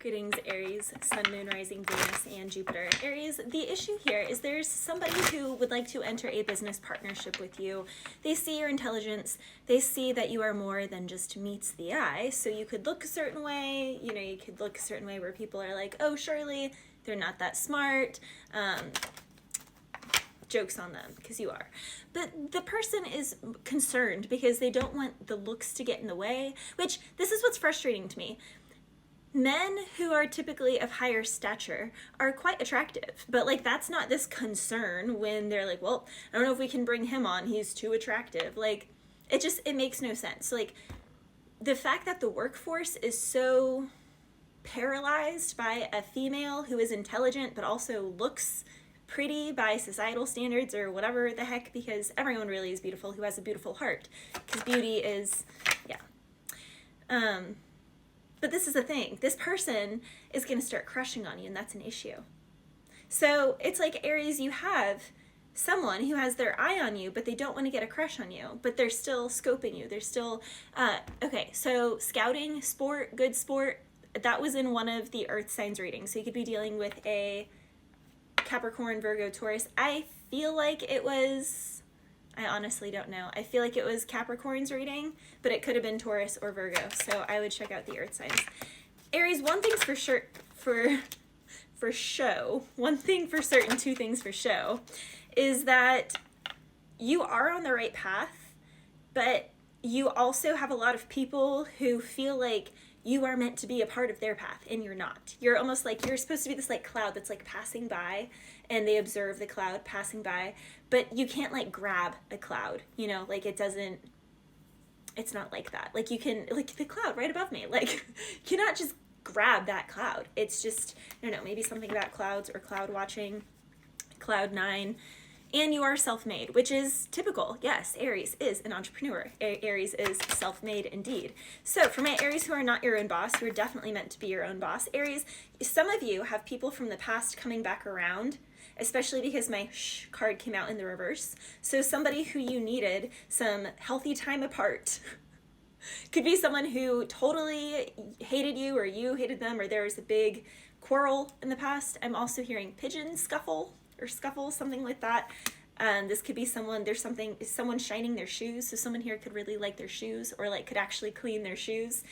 Greetings, Aries, Sun, Moon, Rising, Venus, and Jupiter. Aries, the issue here is there's somebody who would like to enter a business partnership with you. They see your intelligence. They see that you are more than just meets the eye. So you could look a certain way, you could look a certain way where people are like, oh, surely they're not that smart. Jokes on them, because you are. But the person is concerned because they don't want the looks to get in the way, which this is what's frustrating to me. Men who are typically of higher stature are quite attractive, but like that's not this concern when they're like, well, I don't know if we can bring him on, he's too attractive. Like it makes no sense. Like the fact that the workforce is so paralyzed by a female who is intelligent but also looks pretty by societal standards or whatever the heck, because everyone really is beautiful who has a beautiful heart, because beauty is, but this is the thing. This person is going to start crushing on you, and that's an issue. So it's like, Aries, you have someone who has their eye on you, but they don't want to get a crush on you, but they're still scoping you. They're still, okay, so scouting, sport, good sport, that was in one of the earth signs readings. So you could be dealing with a Capricorn, Virgo, Taurus. I feel like it was, I honestly don't know. I feel like it was Capricorn's reading, but it could have been Taurus or Virgo. So I would check out the earth signs. Aries, one thing's for sure, for show, one thing for certain, two things for show, is that you are on the right path, but you also have a lot of people who feel like you are meant to be a part of their path and you're not. You're almost like, you're supposed to be this like cloud that's like passing by, and they observe the cloud passing by, but you can't like grab a cloud, like it's not like that. Like you can, like the cloud right above me, like you cannot just grab that cloud. It's just, I don't know, maybe something about clouds or cloud watching, cloud nine. And you are self-made, which is typical. Yes, Aries is an entrepreneur. Aries is self-made indeed. So for my Aries who are not your own boss, you are definitely meant to be your own boss. Aries, some of you have people from the past coming back around, especially because my card came out in the reverse. So somebody who you needed some healthy time apart. Could be someone who totally hated you, or you hated them, or there was a big quarrel in the past. I'm also hearing pigeon scuffle, something like that. This could be someone shining their shoes, so someone here could really like their shoes, or like could actually clean their shoes.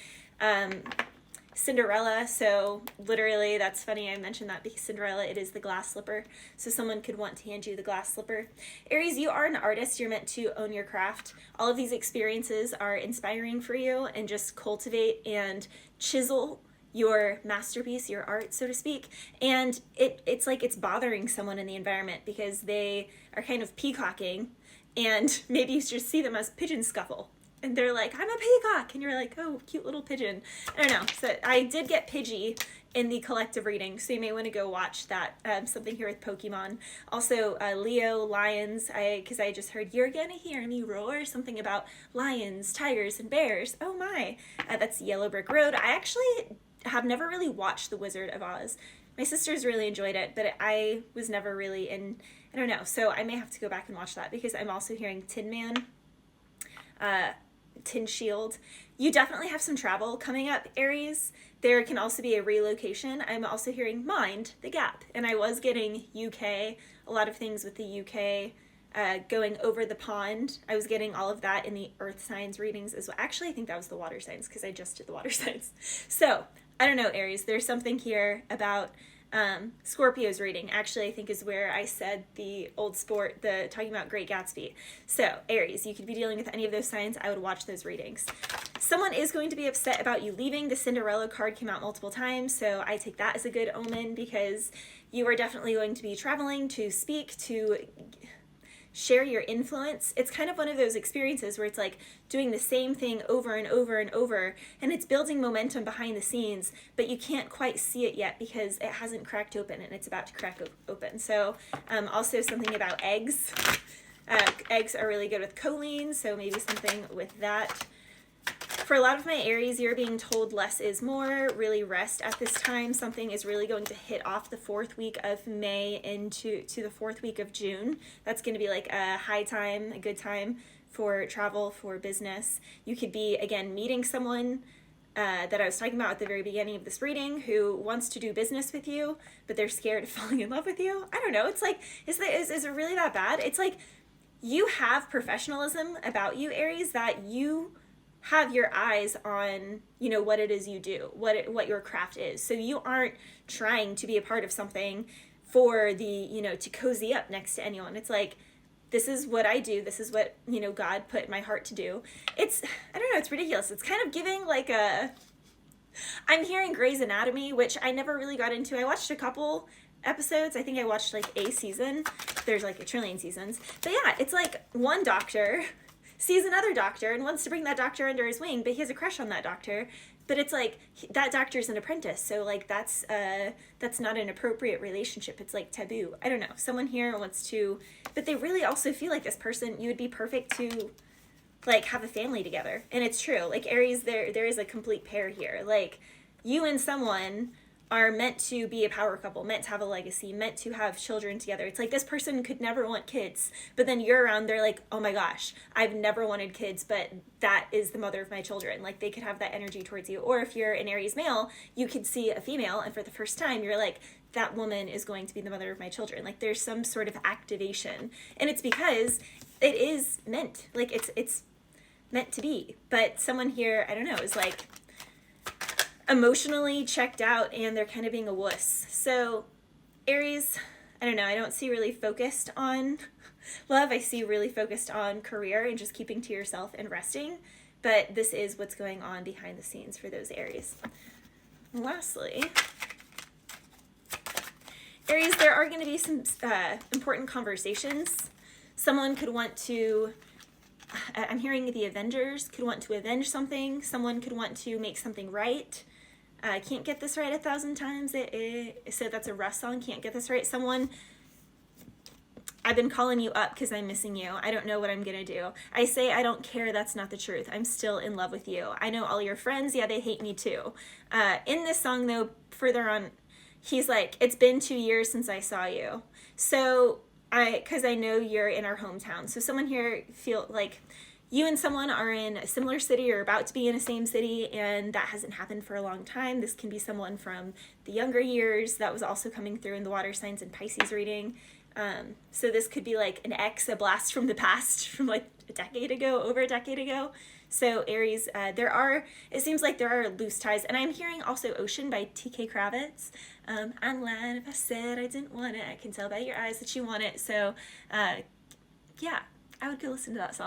Cinderella, so literally, that's funny I mentioned that, because Cinderella, it is the glass slipper, so someone could want to hand you the glass slipper. Aries, you are an artist. You're meant to own your craft. All of these experiences are inspiring for you, and just cultivate and chisel your masterpiece, your art, so to speak. And it's like it's bothering someone in the environment because they are kind of peacocking, and maybe you just see them as pigeon scuffle, and they're like, I'm a peacock, and you're like, oh, cute little pigeon. I don't know. So I did get Pidgey in the collective reading, so you may want to go watch that. Something here with Pokemon. Also, Leo, lions, because I just heard, you're gonna hear me roar, something about lions, tigers, and bears. Oh my. That's Yellow Brick Road. I actually have never really watched The Wizard of Oz. My sisters really enjoyed it, but I was never really in, I don't know. So I may have to go back and watch that, because I'm also hearing Tin Man, Tin Shield. You definitely have some travel coming up, Aries. There can also be a relocation. I'm also hearing Mind the Gap, and I was getting UK, a lot of things with the UK, going over the pond. I was getting all of that in the earth signs readings as well. Actually, I think that was the water signs, because I just did the water signs. So I don't know, Aries, there's something here about Scorpio's reading, actually, I think is where I said the old sport, talking about Great Gatsby. So Aries, you could be dealing with any of those signs. I would watch those readings. Someone is going to be upset about you leaving. The Cinderella card came out multiple times, so I take that as a good omen, because you are definitely going to be traveling to speak, to share your influence. It's kind of one of those experiences where it's like doing the same thing over and over and over, and it's building momentum behind the scenes, but you can't quite see it yet because it hasn't cracked open, and it's about to crack open. So also something about eggs. Eggs are really good with choline, so maybe something with that. For a lot of my Aries, you're being told less is more. Really rest at this time. Something is really going to hit off the 4th week of May into the 4th week of June. That's going to be like a high time, a good time for travel, for business. You could be, again, meeting someone that I was talking about at the very beginning of this reading, who wants to do business with you, but they're scared of falling in love with you. I don't know. It's like, is it really that bad? It's like, you have professionalism about you, Aries, that you have your eyes on, you know, what it is you do, what your craft is. So you aren't trying to be a part of something for the, you know, to cozy up next to anyone. It's like, this is what I do. This is what, you know, God put in my heart to do. It's, I don't know, it's ridiculous. It's kind of giving like I'm hearing Grey's Anatomy, which I never really got into. I watched a couple episodes. I think I watched like a season. There's like a trillion seasons. But yeah, it's like one doctor sees another doctor and wants to bring that doctor under his wing, but he has a crush on that doctor. But it's like, that doctor's an apprentice, so like that's not an appropriate relationship. It's like taboo. I don't know. Someone here wants to, but they really also feel like this person, you would be perfect to like have a family together. And it's true. Like Aries, there is a complete pair here. Like you and someone are meant to be a power couple, meant to have a legacy, meant to have children together. It's like this person could never want kids, but then you're around, they're like, oh my gosh, I've never wanted kids, but that is the mother of my children. Like they could have that energy towards you. Or if you're an Aries male, you could see a female and for the first time you're like, that woman is going to be the mother of my children. Like there's some sort of activation, and it's because it is meant, like it's meant to be. But someone here, I don't know, is like emotionally checked out and they're kind of being a wuss. So Aries, I don't know, I don't see really focused on love. I see really focused on career and just keeping to yourself and resting. But this is what's going on behind the scenes for those Aries. Lastly, Aries, there are going to be some important conversations. Someone could want to, I'm hearing the Avengers could want to avenge something. Someone could want to make something right. I can't get this right 1,000 times. So that's a Russ song, Can't Get This Right. Someone, I've been calling you up because I'm missing you. I don't know what I'm going to do. I say I don't care. That's not the truth. I'm still in love with you. I know all your friends. Yeah, they hate me too. In this song, though, further on, he's like, it's been 2 years since I saw you. So because I know you're in our hometown. So someone here feel like you and someone are in a similar city or about to be in the same city, and that hasn't happened for a long time. This can be someone from the younger years that was also coming through in the water signs and Pisces reading. So this could be like an ex, a blast from the past from like a decade ago, over a decade ago. So Aries, it seems like there are loose ties. And I'm hearing also Ocean by TK Kravitz. I'm lying if I said I didn't want it. I can tell by your eyes that you want it. So yeah, I would go listen to that song.